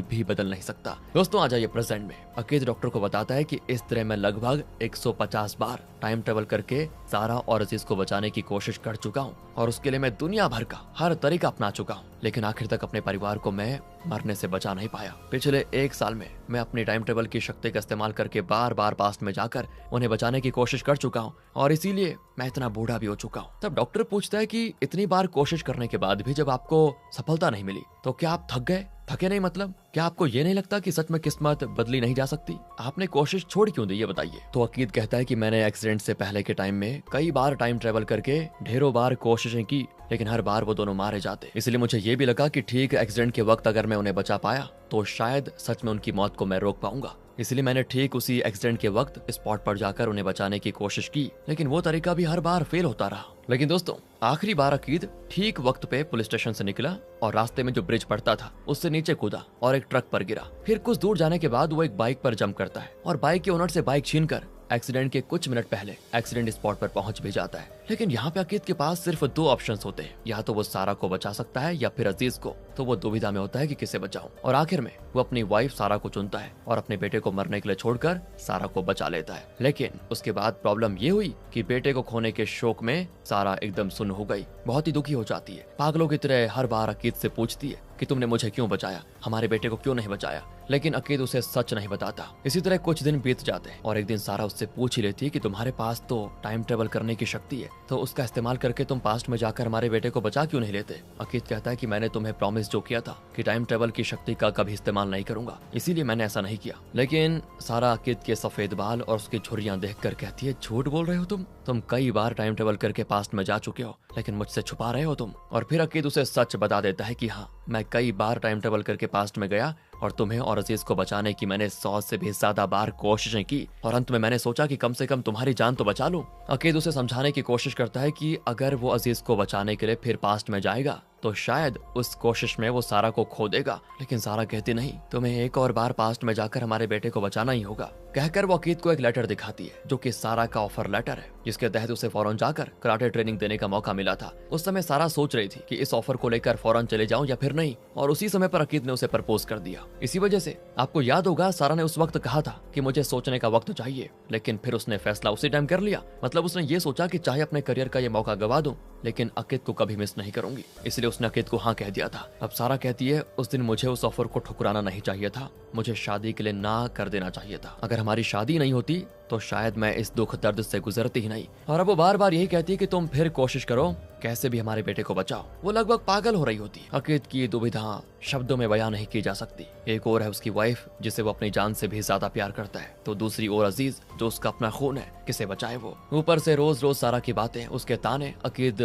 भी बदल नहीं सकता। दोस्तों आ जाइए प्रेजेंट में। अकीद डॉक्टर को बताता है कि इस तरह मैं लगभग 150 बार टाइम ट्रेवल करके सारा और अजीज को बचाने की कोशिश कर चुका हूँ और उसके लिए मैं दुनिया भर का हर तरीका अपना चुका हूँ, लेकिन आखिर तक अपने परिवार को मैं मरने से बचा नहीं पाया। पिछले 1 साल में मैं अपनी टाइम ट्रेवल की शक्ति का इस्तेमाल करके बार पास्ट में जाकर उन्हें बचाने की कोशिश कर चुका हूँ और इसीलिए मैं इतना बूढ़ा भी हो चुका हूँ। तब डॉक्टर पूछता है कि इतनी बार कोशिश करने के बाद भी जब आपको सफलता नहीं मिली तो क्या आप थक गए? थके नहीं मतलब क्या आपको ये नहीं लगता कि सच में किस्मत बदली नहीं जा सकती? आपने कोशिश छोड़ क्यों दी ये बताइए। तो अकीद कहता है कि मैंने एक्सीडेंट से पहले के टाइम में कई बार टाइम ट्रेवल करके ढेरों बार कोशिशें की, लेकिन हर बार वो दोनों मारे जाते। इसलिए मुझे ये भी लगा कि ठीक एक्सीडेंट के वक्त अगर मैं उन्हें बचा पाया तो शायद सच में उनकी मौत को मैं रोक पाऊंगा। इसलिए मैंने ठीक उसी एक्सीडेंट के वक्त स्पॉट पर जाकर उन्हें बचाने की कोशिश की, लेकिन वो तरीका भी हर बार फेल होता रहा। लेकिन दोस्तों आखिरी बार अकीद ठीक वक्त पे पुलिस स्टेशन से निकला और रास्ते में जो ब्रिज पड़ता था उससे नीचे कूदा और एक ट्रक पर गिरा। फिर कुछ दूर जाने के बाद वो एक बाइक पर जंप करता है और बाइक के ओनर से बाइक छीनकर एक्सीडेंट के कुछ मिनट पहले एक्सीडेंट स्पॉट पर पहुंच भी जाता है। लेकिन यहाँ पे अकीद के पास सिर्फ दो ऑप्शंस होते हैं, या तो वो सारा को बचा सकता है या फिर अजीज को। तो वो दुविधा में होता है कि किसे बचाऊं, और आखिर में वो अपनी वाइफ सारा को चुनता है और अपने बेटे को मरने के लिए छोड़कर सारा को बचा लेता है। लेकिन उसके बाद प्रॉब्लम ये हुई कि बेटे को खोने के शोक में सारा एकदम सुन्न हो गई, बहुत ही दुखी हो जाती है। पागलों की तरह हर बार अकीद से पूछती है कि तुमने मुझे क्यों बचाया, हमारे बेटे को क्यों नहीं बचाया, लेकिन अकीद उसे सच नहीं बताता। इसी तरह कुछ दिन बीत जाते हैं और एक दिन सारा उससे पूछ ही लेती है कि तुम्हारे पास तो टाइम ट्रेवल करने की शक्ति है, तो उसका इस्तेमाल करके तुम पास्ट में जाकर हमारे बेटे को बचा क्यों नहीं लेते। अकीद कहता है कि मैंने तुम्हें प्रॉमिस जो किया था कि टाइम ट्रेवल की शक्ति का कभी इस्तेमाल नहीं करूंगा, इसीलिए मैंने ऐसा नहीं किया। लेकिन सारा अकीद के सफेद बाल और उसकी झुर्रियां देखकर कहती है, झूठ बोल रहे हो तुम कई बार टाइम ट्रेवल करके पास्ट में जा चुके हो, लेकिन मुझसे छुपा रहे हो तुम। और फिर अकीद उसे सच बता देता है कि हाँ, मैं कई बार टाइम ट्रेवल करके पास्ट में गया और तुम्हें और अजीज को बचाने की मैंने 100 से भी ज्यादा बार कोशिशें की, और अंत में मैंने सोचा कि कम से कम तुम्हारी जान तो बचा लूं। अकीद उसे समझाने की कोशिश करता है कि अगर वो अजीज को बचाने के लिए फिर पास्ट में जाएगा तो शायद उस कोशिश में वो सारा को खो देगा। लेकिन सारा कहती नहीं, तुम्हें एक और बार पास्ट में जाकर हमारे बेटे को बचाना ही होगा। कहकर वो अकीद को एक लेटर दिखाती है जो कि सारा का ऑफर लेटर है, जिसके तहत उसे फौरन जाकर कराटे ट्रेनिंग देने का मौका मिला था। उस समय सारा सोच रही थी कि इस ऑफर को लेकर फौरन चले जाऊं या फिर नहीं, और उसी समय पर अकीद ने उसे प्रपोज कर दिया। इसी वजह से आपको याद होगा सारा ने उस वक्त कहा था कि मुझे सोचने का वक्त चाहिए, लेकिन फिर उसने फैसला उसी टाइम कर लिया। मतलब उसने ये सोचा कि चाहे अपने करियर का ये मौका गवा दूं, लेकिन अकीद को कभी मिस नहीं करूंगी, इसलिए उसने अकीद को हाँ कह दिया था। अब सारा कहती है, उस दिन मुझे उस ऑफर को ठुकराना नहीं चाहिए था, मुझे शादी के लिए ना कर देना चाहिए था। अगर हमारी शादी नहीं होती तो शायद मैं इस दुख दर्द से गुजरती ही नहीं। और अब वो बार बार यही कहती है कि तुम फिर कोशिश करो, कैसे भी हमारे बेटे को बचाओ। वो लगभग पागल हो रही होती है। अकीद की दुविधा शब्दों में बयां नहीं की जा सकती। एक और है उसकी वाइफ जिसे वो अपनी जान से भी ज्यादा प्यार करता है, तो दूसरी ओर अजीज जो उसका अपना खून है, किसे बचाए वो। ऊपर से रोज रोज सारा की बातें, उसके ताने अकीद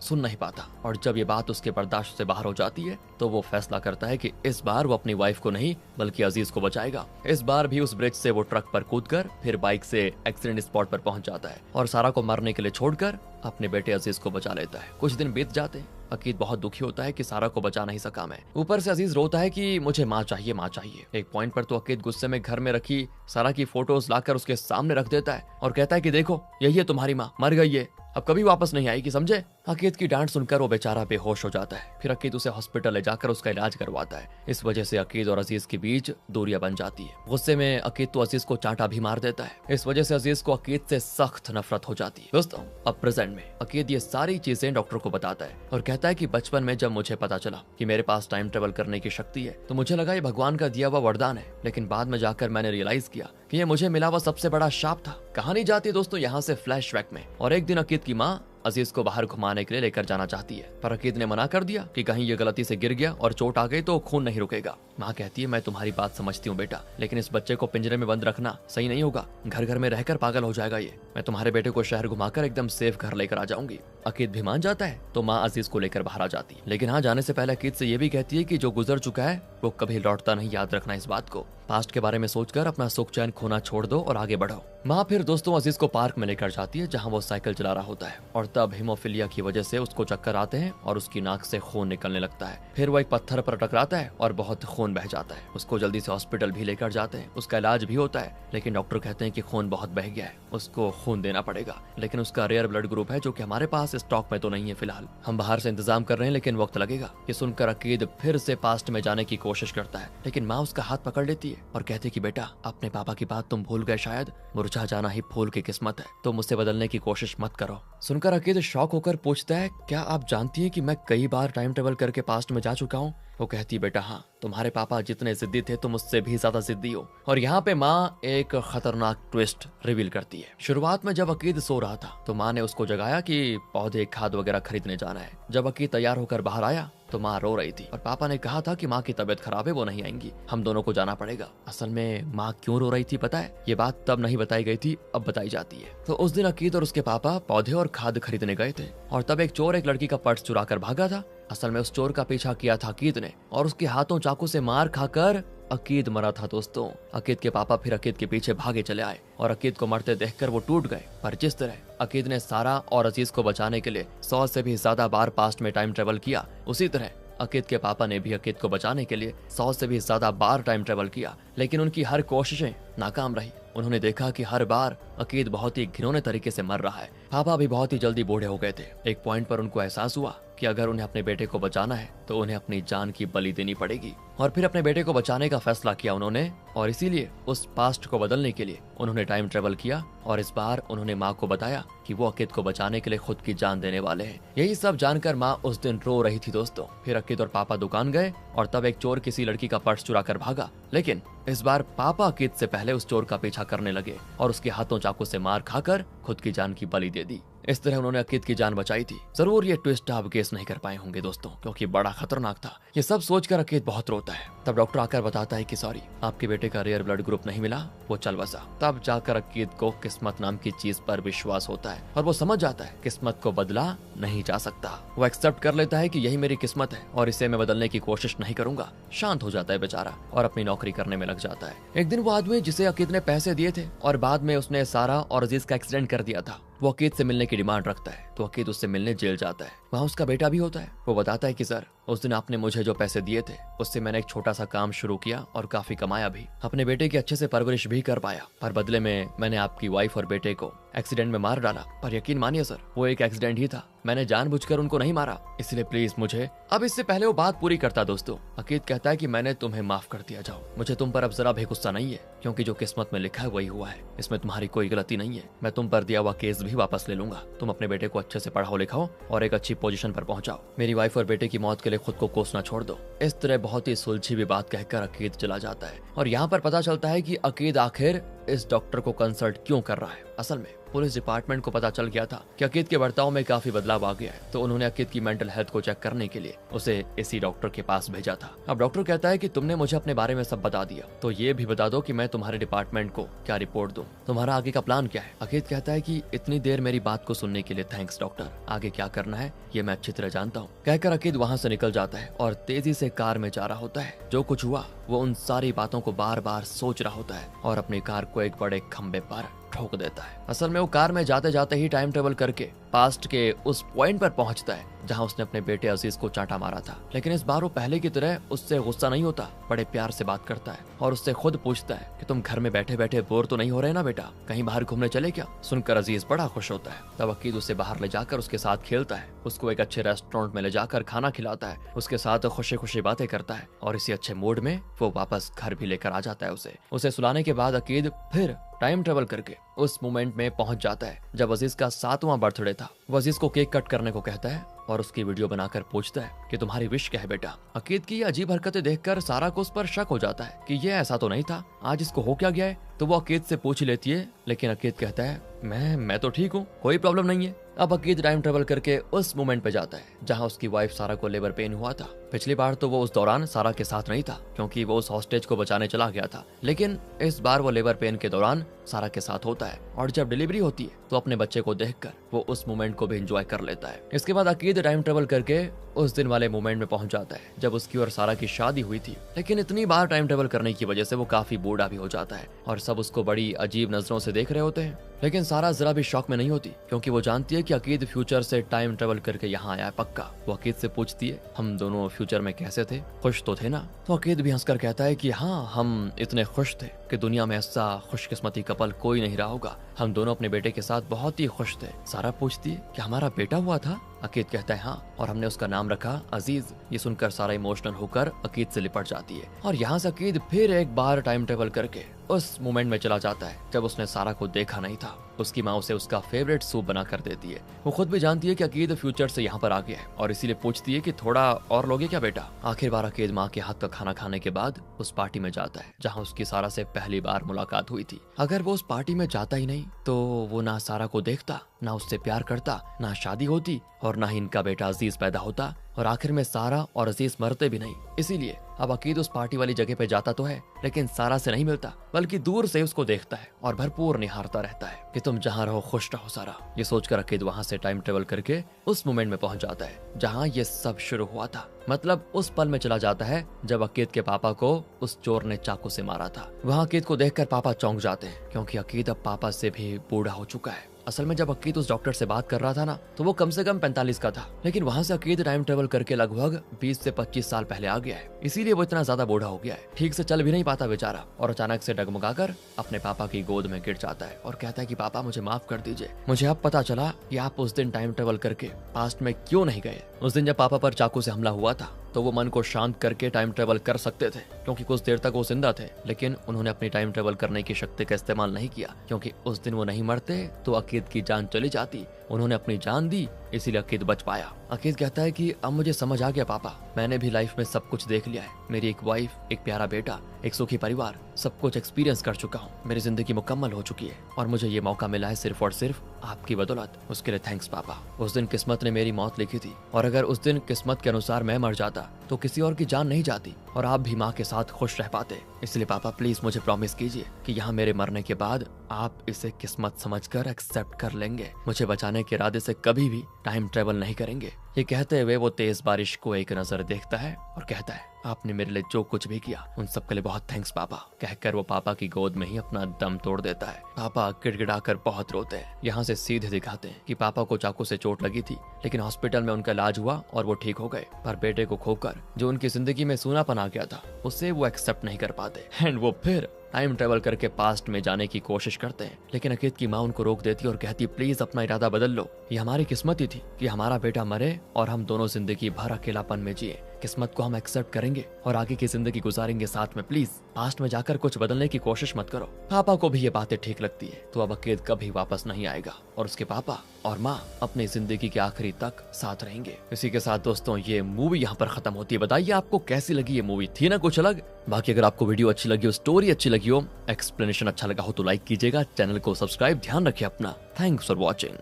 सुन नहीं पाता, और जब ये बात उसके बर्दाश्त से बाहर हो जाती है तो वो फैसला करता है कि इस बार वो अपनी वाइफ को नहीं बल्कि अजीज को बचाएगा। इस बार भी उस ब्रिज से वो ट्रक पर कूदकर फिर बाइक से एक्सीडेंट स्पॉट पर पहुंच जाता है और सारा को मरने के लिए छोड़कर अपने बेटे अजीज को बचा लेता है। कुछ दिन बीत जाते हैं। अकीद बहुत दुखी होता है कि सारा को बचा नहीं सका मैं। ऊपर से अजीज रोता है कि मुझे माँ चाहिए, माँ चाहिए। एक पॉइंट पर तो अकीद गुस्से में घर में रखी सारा की फोटोज लाकर उसके सामने रख देता है और कहता है कि देखो, यही है तुम्हारी माँ, मर गई है, अब कभी वापस नहीं आएगी, समझे। अकीद की डांट सुनकर वो बेचारा बेहोश हो जाता है। फिर अकीद उसे हॉस्पिटल ले जाकर उसका इलाज करवाता है। इस वजह से अकीद और अजीज के बीच दूरियां बन जाती है। गुस्से में अकीद तो अजीज को चांटा भी मार देता है। इस वजह से अजीज को अकीद से सख्त नफरत हो जाती है। दोस्तों, अब प्रेजेंट में अकीद ये सारी चीजें डॉक्टर को बताता है और कहता है कि बचपन में जब मुझे पता चला कि मेरे पास टाइम ट्रेवल करने की शक्ति है तो मुझे लगा ये भगवान का दिया हुआ वरदान है, लेकिन बाद में जाकर मैंने रियलाइज किया कि ये मुझे मिला हुआ सबसे बड़ा शाप था। कहानी जाती है दोस्तों यहाँ से फ्लैशबैक में, और एक दिन अकीद की माँ अजीज को बाहर घुमाने के लिए लेकर जाना चाहती है, पर अकीद ने मना कर दिया कि कहीं ये गलती से गिर गया और चोट आ गई तो खून नहीं रुकेगा। माँ कहती है, मैं तुम्हारी बात समझती हूँ बेटा, लेकिन इस बच्चे को पिंजरे में बंद रखना सही नहीं होगा, घर घर में रहकर पागल हो जाएगा ये। मैं तुम्हारे बेटे को शहर घुमाकर एकदम सेफ घर लेकर आ जाऊंगी। अकीद भी मान जाता है तो माँ अजीज को लेकर बाहर आ जाती है, लेकिन हाँ, जाने से पहले अकीद से ये भी कहती है कि जो गुजर चुका है वो कभी लौटता नहीं, याद रखना इस बात को। पास्ट के बारे में सोचकर अपना सुख चैन खोना छोड़ दो और आगे बढ़ो। माँ फिर दोस्तों अजीज को पार्क में लेकर जाती है जहाँ वो साइकिल चला रहा होता है, और तब हीमोफीलिया की वजह से उसको चक्कर आते हैं और उसकी नाक से खून निकलने लगता है। फिर वो एक पत्थर पर टकराता है और बहुत खून बह जाता है। उसको जल्दी से हॉस्पिटल भी लेकर जाते हैं, उसका इलाज भी होता है, लेकिन डॉक्टर कहते हैं कि खून बहुत बह गया है, उसको खून देना पड़ेगा। लेकिन उसका रेयर ब्लड ग्रुप है जो कि हमारे पास स्टॉक में तो नहीं है फिलहाल, हम बाहर से इंतजाम कर रहे हैं, लेकिन वक्त लगेगा। ये सुनकर अकीद फिर से पास्ट में जाने की कोशिश करता है, लेकिन माँ उसका हाथ पकड़ लेती है और कहती है कि बेटा, अपने पापा की बात तुम भूल गए, शायद मुरझा जाना ही फूल की किस्मत है, तुम उसे बदलने की कोशिश मत करो। सुनकर अकीद शॉक होकर पूछता है, क्या आप जानती हैं कि मैं कई बार टाइम ट्रेवल करके पास्ट में जा चुका हूँ? वो कहती है, बेटा हाँ, तुम्हारे पापा जितने जिद्दी थे तुम उससे भी ज्यादा जिद्दी हो। और यहाँ पे माँ एक खतरनाक ट्विस्ट रिवील करती है। शुरुआत में जब अकीद सो रहा था तो माँ ने उसको जगाया कि पौधे खाद वगैरह खरीदने जाना है। जब अकीद तैयार होकर बाहर आया तो माँ रो रही थी और पापा ने कहा था कि माँ की तबीयत खराब है, वो नहीं आएंगी, हम दोनों को जाना पड़ेगा। असल में माँ क्यों रो रही थी पता है? ये बात तब नहीं बताई गई थी, अब बताई जाती है। तो उस दिन अकीद और उसके पापा पौधे और खाद खरीदने गए थे और तब एक चोर एक लड़की का पर्स चुरा कर भागा था। असल में उस चोर का पीछा किया था अकीद ने और उसके हाथों चाकू से मार खाकर अकीद मरा था। दोस्तों, अकीद के पापा फिर अकीद के पीछे भागे चले आए और अकीद को मरते देखकर वो टूट गए। पर जिस तरह अकीद ने सारा और अजीज को बचाने के लिए 100 से भी ज्यादा बार पास्ट में टाइम ट्रेवल किया, उसी तरह अकीद के पापा ने भी अकीद को बचाने के लिए 100 से भी ज्यादा बार टाइम ट्रेवल किया, लेकिन उनकी हर कोशिशें नाकाम रही। उन्होंने देखा कि हर बार अकीद बहुत ही घिनौने तरीके से मर रहा है। पापा भी बहुत ही जल्दी बूढ़े हो गए थे। एक पॉइंट पर उनको एहसास हुआ कि अगर उन्हें अपने बेटे को बचाना है तो उन्हें अपनी जान की बलि देनी पड़ेगी, और फिर अपने बेटे को बचाने का फैसला किया उन्होंने, और इसीलिए उस पास्ट को बदलने के लिए उन्होंने टाइम ट्रेवल किया, और इस बार उन्होंने माँ को बताया कि वो अकीद को बचाने के लिए खुद की जान देने वाले हैं। यही सब जानकर माँ उस दिन रो रही थी दोस्तों। फिर अकीद और पापा दुकान गए और तब एक चोर किसी लड़की का पर्स चुरा कर भागा, लेकिन इस बार पापा अकीद से पहले उस चोर का पीछा करने लगे और उसके हाथों चाकू से मार खाकर खुद की जान की बलि दे दी। इस तरह उन्होंने अकीद की जान बचाई थी। जरूर ये ट्विस्ट आप गेस नहीं कर पाए होंगे दोस्तों, क्योंकि बड़ा खतरनाक था। ये सब सोचकर अकीद बहुत रोता है। तब डॉक्टर आकर बताता है कि सॉरी, आपके बेटे का रेयर ब्लड ग्रुप नहीं मिला, वो चल बसा। तब जाकर अकीद को किस्मत नाम की चीज पर विश्वास होता है और वो समझ जाता है किस्मत को बदला नहीं जा सकता। वो एक्सेप्ट कर लेता है कि यही मेरी किस्मत है और इसे मैं बदलने की कोशिश नहीं करूंगा। शांत हो जाता है बेचारा और अपनी नौकरी करने में लग जाता है। एक दिन वो आदमी जिसे अकीद ने पैसे दिए थे और बाद में उसने सारा और अजीज का एक्सीडेंट कर दिया था, वो अकीद से मिलने की डिमांड रखता है, तो अकीद उससे मिलने जेल जाता है। वहाँ उसका बेटा भी होता है। वो बताता है कि सर, उस दिन आपने मुझे जो पैसे दिए थे उससे मैंने एक छोटा सा काम शुरू किया और काफी कमाया भी। अपने बेटे की अच्छे से परवरिश भी कर पाया, पर बदले में मैंने आपकी वाइफ और बेटे को एक्सीडेंट में मार डाला। पर यकीन मानिए सर, वो एक एक्सीडेंट ही था, मैंने जानबूझकर उनको नहीं मारा, इसलिए प्लीज मुझे। अब इससे पहले वो बात पूरी करता दोस्तों, अकीद कहता है कि मैंने तुम्हें माफ कर दिया, जाओ, मुझे तुम पर अब जरा भी गुस्सा नहीं है, क्योंकि जो किस्मत में लिखा है वही हुआ है, इसमें तुम्हारी कोई गलती नहीं है। मैं तुम पर दिया हुआ केस भी वापस ले लूंगा। तुम अपने बेटे को अच्छे से पढ़ाओ लिखाओ और एक अच्छी पोजीशन पर पहुंचाओ। मेरी वाइफ और बेटे की मौत के लिए खुद को कोसना छोड़ दो। इस तरह बहुत ही सुलझी हुई बात कहकर अकीद चला जाता है। और यहाँ पर पता चलता है कि अकीद आखिर इस डॉक्टर को कंसल्ट क्यों कर रहा है। असल में पुलिस डिपार्टमेंट को पता चल गया था कि अकीद के बर्ताव में काफी बदलाव आ गया है, तो उन्होंने अकीद की मेंटल हेल्थ को चेक करने के लिए उसे इसी डॉक्टर के पास भेजा था। अब डॉक्टर कहता है कि तुमने मुझे अपने बारे में सब बता दिया, तो ये भी बता दो कि मैं तुम्हारे डिपार्टमेंट को क्या रिपोर्ट दूं, तुम्हारा आगे का प्लान क्या है। अकीद कहता है कि इतनी देर मेरी बात को सुनने के लिए थैंक्स डॉक्टर, आगे क्या करना है ये मैं अच्छी तरह जानता हूँ। कहकर अकीद वहाँ से निकल जाता है और तेजी से कार में जा रहा होता है। जो कुछ हुआ वो उन सारी बातों को बार बार सोच रहा होता है और अपनी कार को एक बड़े खंबे पर ठोक देता है। असल में वो कार में जाते जाते ही टाइम ट्रेवल करके पास्ट के उस पॉइंट पर पहुंचता है जहां उसने अपने बेटे अजीज को चांटा मारा था। लेकिन इस बार वो पहले की तरह उससे गुस्सा नहीं होता, बड़े प्यार से बात करता है और उससे खुद पूछता है कि तुम घर में बैठे बैठे बोर तो नहीं हो रहे ना बेटा, कहीं बाहर घूमने चले क्या। सुनकर अजीज बड़ा खुश होता है। तब अकीद उसे बाहर ले जाकर उसके साथ खेलता है, उसको एक अच्छे रेस्टोरेंट में ले जाकर खाना खिलाता है, उसके साथ खुशी खुशी बातें करता है और इसी अच्छे मूड में वो वापस घर भी लेकर आ जाता है। उसे सुलाने के बाद अकीद फिर टाइम ट्रेवल करके उस मोमेंट में पहुंच जाता है जब अजीज का 7वां बर्थडे था। वो अजीज को केक कट करने को कहता है और उसकी वीडियो बनाकर पूछता है कि तुम्हारी विश क्या है बेटा। अकीद की अजीब हरकतें देखकर सारा को उस पर शक हो जाता है कि ये ऐसा तो नहीं था, आज इसको हो क्या गया है। तो वो अकीद से पूछ लेती है, लेकिन अकीद कहता है मैं तो ठीक हूँ, कोई प्रॉब्लम नहीं है। अब अकीद टाइम ट्रेवल करके उस मोमेंट पे जाता है जहाँ उसकी वाइफ सारा को लेबर पेन हुआ था। पिछली बार तो वो उस दौरान सारा के साथ नहीं था क्योंकि वो उस हॉस्टेज को बचाने चला गया था, लेकिन इस बार वो लेबर पेन के दौरान सारा के साथ होता है और जब डिलीवरी होती है तो अपने बच्चे को देखकर वो उस मोमेंट को भी एंजॉय कर लेता है। इसके बाद अकीद टाइम ट्रेवल करके उस दिन वाले मोमेंट में पहुंच जाता है जब उसकी और सारा की शादी हुई थी, लेकिन इतनी बार टाइम ट्रेवल करने की वजह से वो काफी बूढ़ा भी हो जाता है और सब उसको बड़ी अजीब नजरों से देख रहे होते हैं। लेकिन सारा जरा भी शॉक में नहीं होती क्योंकि वो जानती है कि अकीद फ्यूचर से टाइम ट्रेवल करके यहाँ आया है पक्का। वो अकीद से पूछती है, हम दोनों फ्यूचर में कैसे थे, खुश तो थे ना। तो अकीद भी हंसकर कहता है कि हाँ, हम इतने खुश थे कि दुनिया में ऐसा खुशकिस्मती कपल कोई नहीं रहा होगा, हम दोनों अपने बेटे के साथ बहुत ही खुश थे। सारा पूछती है कि हमारा बेटा हुआ था। अकीद कहता है हाँ, और हमने उसका नाम रखा अजीज। ये सुनकर सारा इमोशनल होकर अकीद से लिपट जाती है और यहाँ से अकीद फिर एक बार टाइम ट्रेवल करके उस मोमेंट में चला जाता है जब उसने सारा को देखा नहीं था। उसकी माँ उसे उसका फेवरेट सूप बना कर देती है। वो खुद भी जानती है कि अकीद फ्यूचर से यहाँ पर आ गया है और इसीलिए पूछती है कि थोड़ा और लोगे क्या बेटा। आखिर बार अकीद माँ के हाथ का खाना खाने के बाद उस पार्टी में जाता है जहाँ उसकी सारा से पहली बार मुलाकात हुई थी। अगर वो उस पार्टी में जाता ही नहीं तो वो ना सारा को देखता, ना उससे प्यार करता, ना शादी होती और ना ही इनका बेटा अजीज पैदा होता और आखिर में सारा और अजीज मरते भी नहीं। इसीलिए अब अकीद उस पार्टी वाली जगह पे जाता तो है लेकिन सारा से नहीं मिलता, बल्कि दूर से उसको देखता है और भरपूर निहारता रहता है कि तुम जहाँ रहो खुश रहो सारा। ये सोचकर अकीद वहाँ से टाइम ट्रेवल करके उस मोमेंट में पहुंच जाता है जहाँ ये सब शुरू हुआ था। मतलब उस पल में चला जाता है जब अकीद के पापा को उस चोर ने चाकू से मारा था। वहाँ अकीद को देखकर पापा चौंक जाते हैं क्योंकि अकीद अब पापा से भी बूढ़ा हो चुका है। असल में जब अकीद उस डॉक्टर से बात कर रहा था ना, तो वो कम से कम 45 का था, लेकिन वहाँ से अकीद टाइम ट्रेवल करके लगभग 20 से 25 साल पहले आ गया है। इसीलिए वो इतना ज्यादा बूढ़ा हो गया है, ठीक से चल भी नहीं पाता बेचारा, और अचानक से डगमगाकर अपने पापा की गोद में गिर जाता है और कहता है कि पापा मुझे माफ कर दीजिए, मुझे अब पता चला कि आप उस दिन टाइम ट्रेवल करके पास्ट में क्यों नहीं गए। उस दिन जब पापा पर चाकू से हमला हुआ था तो वो मन को शांत करके टाइम ट्रेवल कर सकते थे, क्योंकि कुछ देर तक वो जिंदा थे, लेकिन उन्होंने अपनी टाइम ट्रेवल करने की शक्ति का इस्तेमाल नहीं किया, क्योंकि उस दिन वो नहीं मरते तो अकीद की जान चली जाती। उन्होंने अपनी जान दी, इसीलिए अकीद बच पाया। अकीद कहता है कि अब मुझे समझ आ गया पापा, मैंने भी लाइफ में सब कुछ देख लिया है, मेरी एक वाइफ, एक प्यारा बेटा, एक सुखी परिवार, सब कुछ एक्सपीरियंस कर चुका हूँ, मेरी जिंदगी मुकम्मल हो चुकी है और मुझे ये मौका मिला है सिर्फ और सिर्फ आपकी बदौलत। उसके लिए थैंक्स पापा। उस दिन किस्मत ने मेरी मौत लिखी थी, और अगर उस दिन किस्मत के अनुसार मैं मर जाता तो किसी और की जान नहीं जाती और आप भी माँ के साथ खुश रह पाते। इसलिए पापा प्लीज मुझे प्रॉमिस कीजिए कि यहाँ मेरे मरने के बाद आप इसे किस्मत समझकर एक्सेप्ट कर लेंगे, मुझे बचाने के इरादे से कभी भी टाइम ट्रेवल नहीं करेंगे। ये कहते हुए वो तेज बारिश को एक नजर देखता है और कहता है आपने मेरे लिए जो कुछ भी किया उन सब के लिए बहुत थैंक्स पापा। कहकर वो पापा की गोद में ही अपना दम तोड़ देता है। पापा गिड़गिड़ाकर बहुत रोते हैं। यहाँ से सीधे दिखाते हैं कि पापा को चाकू से चोट लगी थी, लेकिन हॉस्पिटल में उनका इलाज हुआ और वो ठीक हो गए, पर बेटे को खोकर जो उनकी जिंदगी में सूनापन आ गया था उसे वो एक्सेप्ट नहीं कर पाते एंड वो फिर टाइम ट्रेवल करके पास्ट में जाने की कोशिश करते हैं। लेकिन अकीद की माँ उनको रोक देती और कहती प्लीज अपना इरादा बदल लो, ये हमारी किस्मत ही थी कि हमारा बेटा मरे और हम दोनों जिंदगी भर अकेलापन में जिए। किस्मत को हम एक्सेप्ट करेंगे और आगे की जिंदगी गुजारेंगे साथ में, प्लीज पास्ट में जाकर कुछ बदलने की कोशिश मत करो। पापा को भी ये बातें ठीक लगती है, तो अब अकीद कभी वापस नहीं आएगा और उसके पापा और माँ अपनी जिंदगी के आखिरी तक साथ रहेंगे। इसी के साथ दोस्तों ये मूवी यहाँ पर खत्म होती है। बताइए आपको कैसी लगी ये मूवी, थी ना कुछ अलग। बाकी अगर आपको वीडियो अच्छी लगी हो, स्टोरी अच्छी लगी हो, एक्सप्लेनेशन अच्छा लगा हो तो लाइक कीजिएगा, चैनल को सब्सक्राइब, ध्यान रखिए अपना। Thanks for watching.